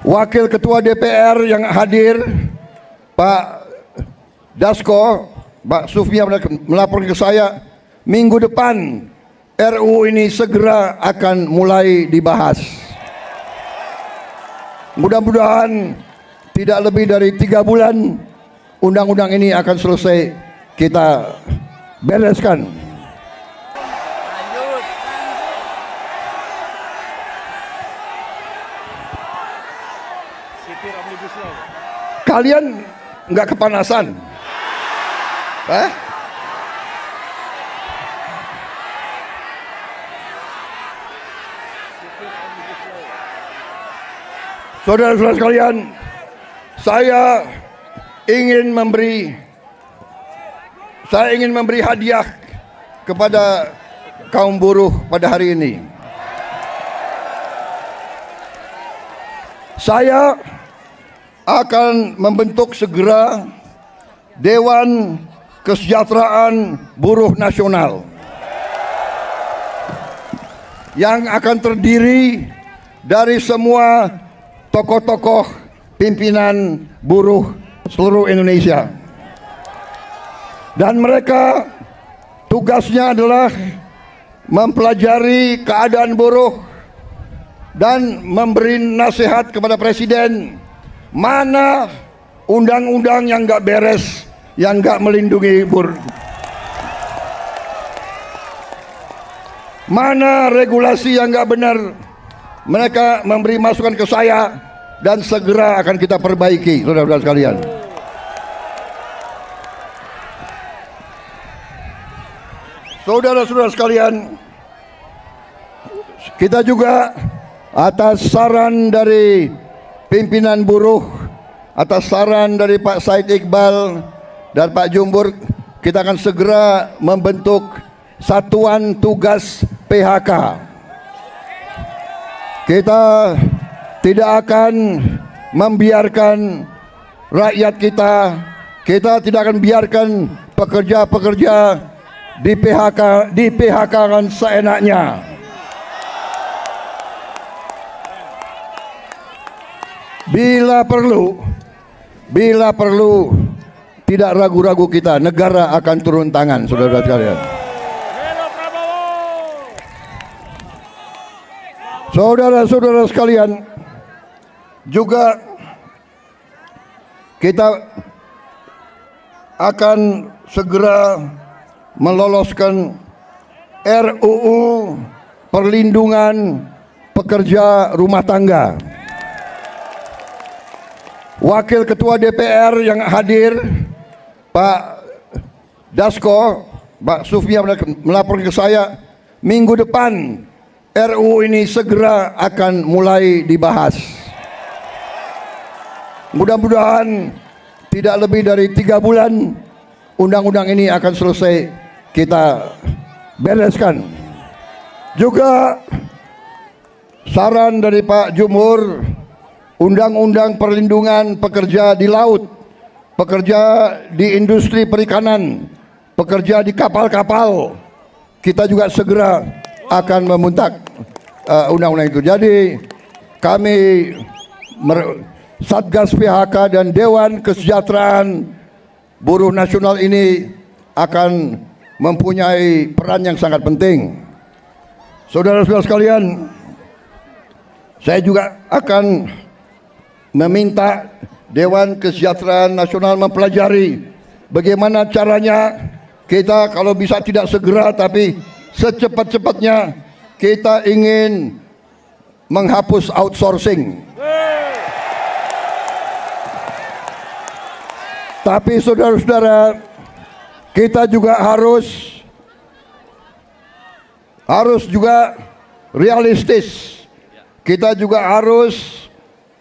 Wakil Ketua DPR yang hadir, Pak Dasko, Pak Sufmi melaporkan ke saya, minggu depan RUU ini segera akan mulai dibahas. Mudah-mudahan tidak lebih dari 3 bulan undang-undang ini akan selesai kita bereskan. Kalian nggak kepanasan? Saudara-saudara sekalian, saya ingin memberi hadiah kepada kaum buruh pada hari ini. Saya akan membentuk segera Dewan Kesejahteraan Buruh Nasional yang akan terdiri dari semua tokoh-tokoh pimpinan buruh seluruh Indonesia. Dan mereka tugasnya adalah mempelajari keadaan buruh dan memberi nasihat kepada Presiden mana undang-undang yang nggak beres, yang nggak melindungi buruh, mana regulasi yang nggak benar. Mereka memberi masukan ke saya dan segera akan kita perbaiki, saudara-saudara sekalian. Saudara-saudara sekalian, kita juga atas saran dari pimpinan buruh, atas saran dari Pak Said Iqbal dan Pak Jumbur, kita akan segera membentuk Satuan Tugas PHK. Kita tidak akan membiarkan rakyat kita tidak akan biarkan pekerja-pekerja di PHK-kan seenaknya. Bila perlu tidak ragu-ragu kita, negara akan turun tangan, saudara-saudara sekalian. Saudara-saudara sekalian, juga kita akan segera meloloskan RUU perlindungan pekerja rumah tangga. Wakil Ketua DPR yang hadir, Pak Dasko, Pak Sufmi melaporkan ke saya, minggu depan RUU ini segera akan mulai dibahas. Mudah-mudahan tidak lebih dari 3 bulan undang-undang ini akan selesai kita bereskan. Juga saran dari Pak Jumhur, undang-undang perlindungan pekerja di laut, pekerja di industri perikanan, pekerja di kapal-kapal, kita juga segera akan memuntak undang-undang itu. Jadi kami Satgas PHK dan Dewan Kesejahteraan Buruh Nasional ini akan mempunyai peran yang sangat penting. Saudara-saudara sekalian, saya juga akan meminta Dewan Kesejahteraan Nasional mempelajari bagaimana caranya kita, kalau bisa tidak segera tapi secepat-cepatnya, kita ingin menghapus outsourcing. Tapi saudara-saudara, kita juga harus juga realistis. Kita juga harus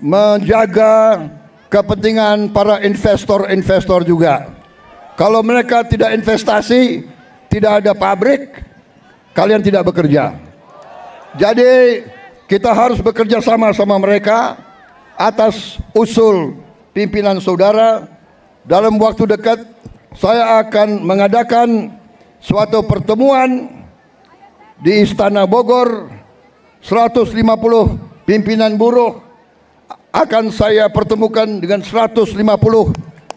menjaga kepentingan para investor juga. Kalau mereka tidak investasi, tidak ada pabrik, kalian tidak bekerja. Jadi kita harus bekerja sama mereka atas usul pimpinan saudara. Dalam waktu dekat saya akan mengadakan suatu pertemuan di Istana Bogor, 150 pimpinan buruh akan saya pertemukan dengan 150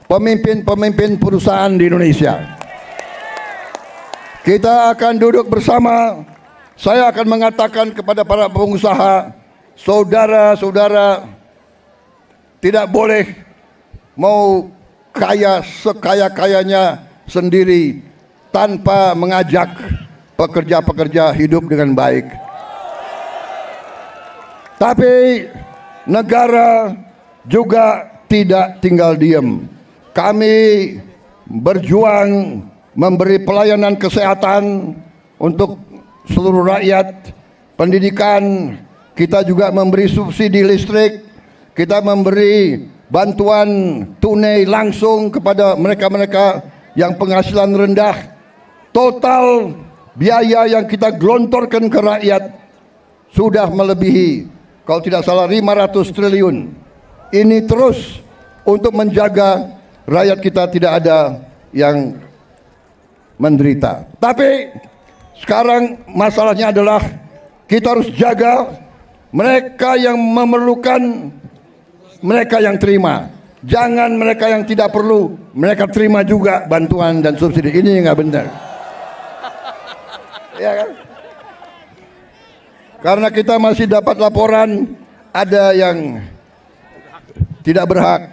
pemimpin-pemimpin perusahaan di Indonesia. Kita akan duduk bersama. Saya akan mengatakan kepada para pengusaha, saudara-saudara, tidak boleh mau kaya sekaya-kayanya sendiri tanpa mengajak pekerja-pekerja hidup dengan baik. Tapi negara juga tidak tinggal diam. Kami berjuang memberi pelayanan kesehatan untuk seluruh rakyat, pendidikan, kita juga memberi subsidi listrik, kita memberi bantuan tunai langsung kepada mereka-mereka yang penghasilan rendah. Total biaya yang kita gelontorkan ke rakyat sudah melebihi, kalau tidak salah, 500 triliun. Ini terus untuk menjaga rakyat kita tidak ada yang menderita. Tapi sekarang masalahnya adalah kita harus jaga mereka yang memerlukan, mereka yang terima. Jangan mereka yang tidak perlu, mereka terima juga bantuan dan subsidi. Ini nggak benar. Ya kan? Karena kita masih dapat laporan ada yang tidak berhak.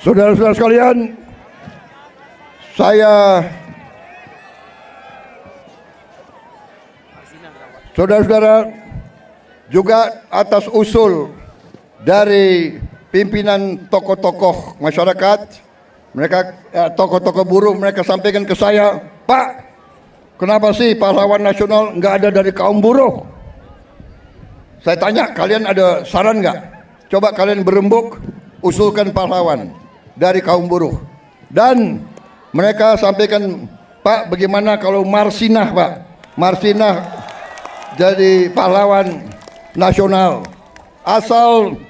Saudara-saudara sekalian, saudara-saudara, juga atas usul dari pimpinan tokoh-tokoh masyarakat, mereka tokoh-tokoh buruh, mereka sampaikan ke saya, Pak, kenapa sih pahlawan nasional nggak ada dari kaum buruh? Saya tanya, kalian ada saran nggak? Coba kalian berembuk, usulkan pahlawan dari kaum buruh. Dan mereka sampaikan, Pak, bagaimana kalau Marsinah, Pak? Marsinah jadi pahlawan nasional. Asal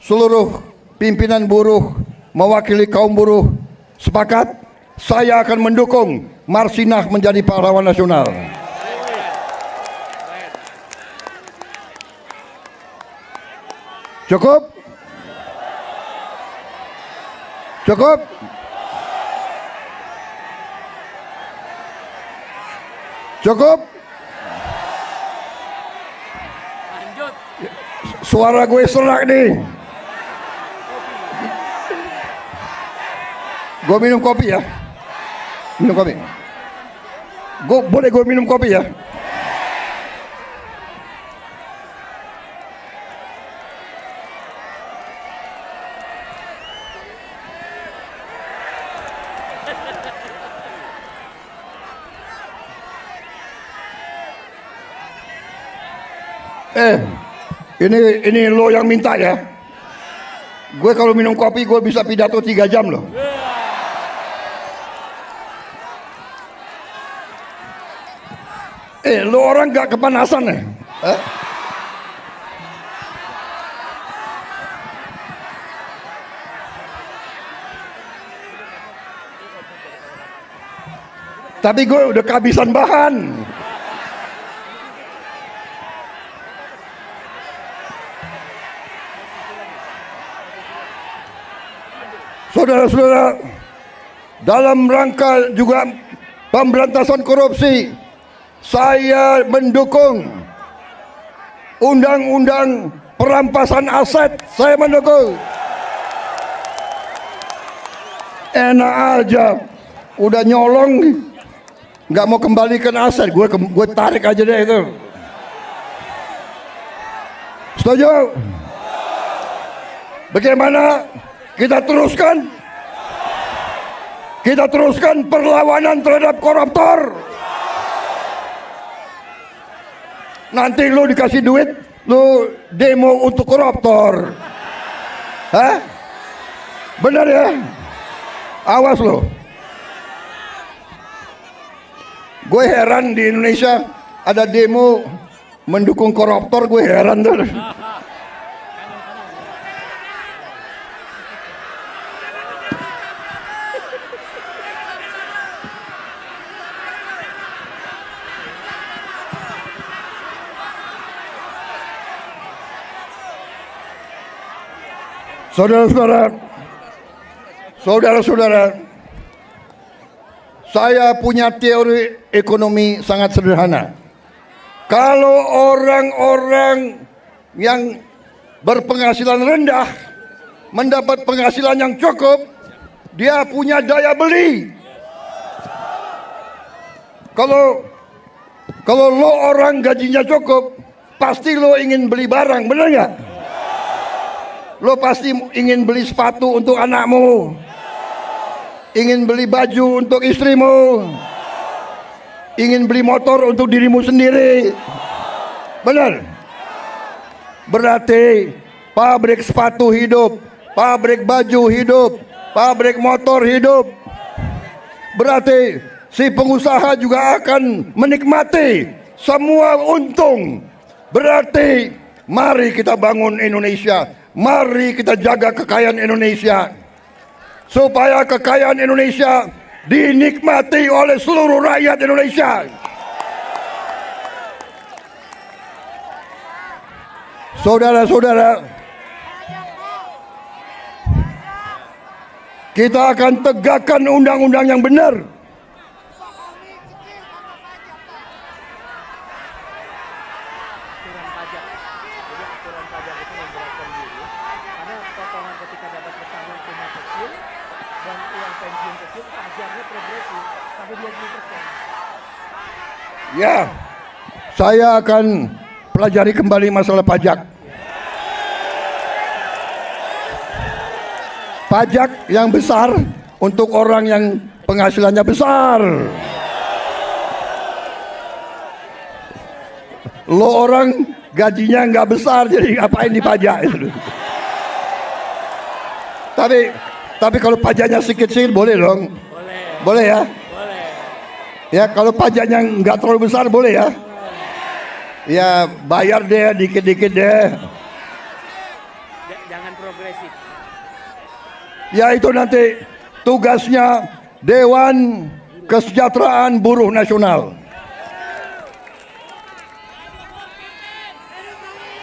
seluruh pimpinan buruh mewakili kaum buruh sepakat, saya akan mendukung Marsinah menjadi pahlawan nasional. Cukup? Cukup? Cukup? Lanjut. Suara gue serak nih. Gue minum kopi ya. Minum kopi. Boleh gue minum kopi ya? Ini lo yang minta ya. Gue kalau minum kopi gue bisa pidato 3 jam loh. Lo orang gak kepanasan ya? Tapi gue udah kehabisan bahan. Saudara-saudara, dalam rangka juga pemberantasan korupsi, saya mendukung undang-undang perampasan aset. Saya mendukung. Enak aja, udah nyolong, nggak mau kembalikan aset, gue tarik aja deh itu. Setuju? Bagaimana? Kita teruskan perlawanan terhadap koruptor. Nanti lu dikasih duit, lu demo untuk koruptor. Hah? Benar ya? Awas lo. Gue heran di Indonesia ada demo mendukung koruptor, gue heran tuh. Saudara-saudara, saya punya teori ekonomi sangat sederhana. Kalau orang-orang yang berpenghasilan rendah mendapat penghasilan yang cukup, dia punya daya beli. Kalau lo orang gajinya cukup, pasti lo ingin beli barang, benar nggak? Lo pasti ingin beli sepatu untuk anakmu, ingin beli baju untuk istrimu, ingin beli motor untuk dirimu sendiri, benar? Berarti pabrik sepatu hidup, pabrik baju hidup, pabrik motor hidup. Berarti si pengusaha juga akan menikmati semua untung. Berarti mari kita bangun Indonesia. Mari kita jaga kekayaan Indonesia, supaya kekayaan Indonesia dinikmati oleh seluruh rakyat Indonesia. Saudara-saudara, kita akan tegakkan undang-undang yang benar. Ya, saya akan pelajari kembali masalah pajak. Pajak yang besar untuk orang yang penghasilannya besar. Lo orang gajinya nggak besar, jadi ngapain dipajak? Tapi kalau pajaknya sedikit-sedikit boleh dong. Boleh ya. Ya, kalau pajaknya nggak terlalu besar boleh ya. Ya, bayar deh dikit-dikit deh. Jangan progresif. Ya, itu nanti tugasnya Dewan Kesejahteraan Buruh Nasional.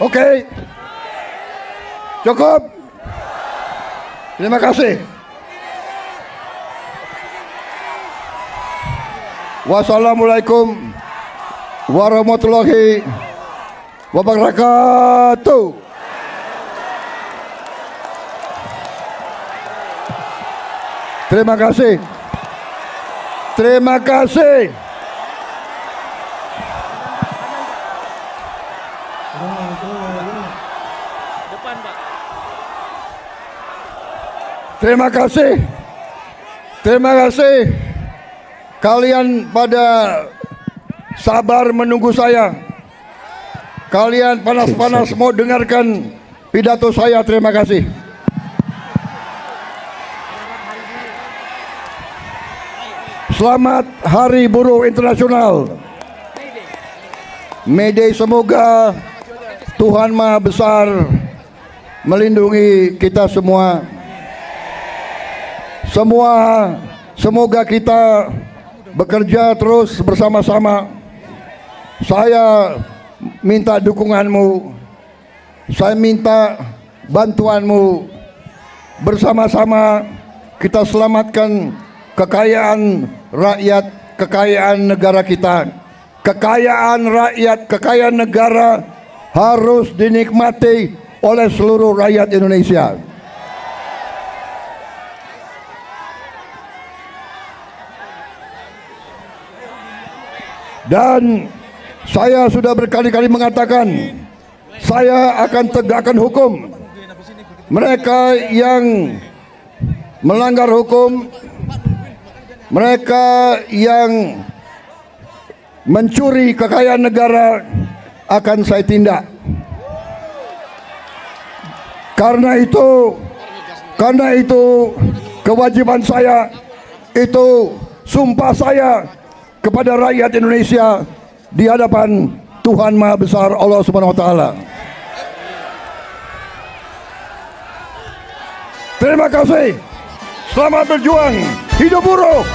Oke. Cukup. Terima kasih. Wassalamualaikum warahmatullahi wabarakatuh. Terima kasih. Terima kasih. Depan, Pak. Terima kasih. Terima kasih. Kalian pada sabar menunggu saya. Kalian panas-panas mau dengarkan pidato saya. Terima kasih. Selamat Hari Buruh Internasional. May Day, semoga Tuhan Maha Besar melindungi kita semua. Semoga kita bekerja terus bersama-sama. Saya minta dukunganmu, saya minta bantuanmu. Bersama-sama kita selamatkan kekayaan rakyat, kekayaan negara kita. Kekayaan rakyat, kekayaan negara harus dinikmati oleh seluruh rakyat Indonesia. Dan saya sudah berkali-kali mengatakan, saya akan tegakkan hukum. Mereka yang melanggar hukum, mereka yang mencuri kekayaan negara akan saya tindak. Karena itu kewajiban saya, itu sumpah saya kepada rakyat Indonesia di hadapan Tuhan Maha Besar Allah Subhanahu wa taala. Terima kasih. Selamat berjuang. Hidup buruh.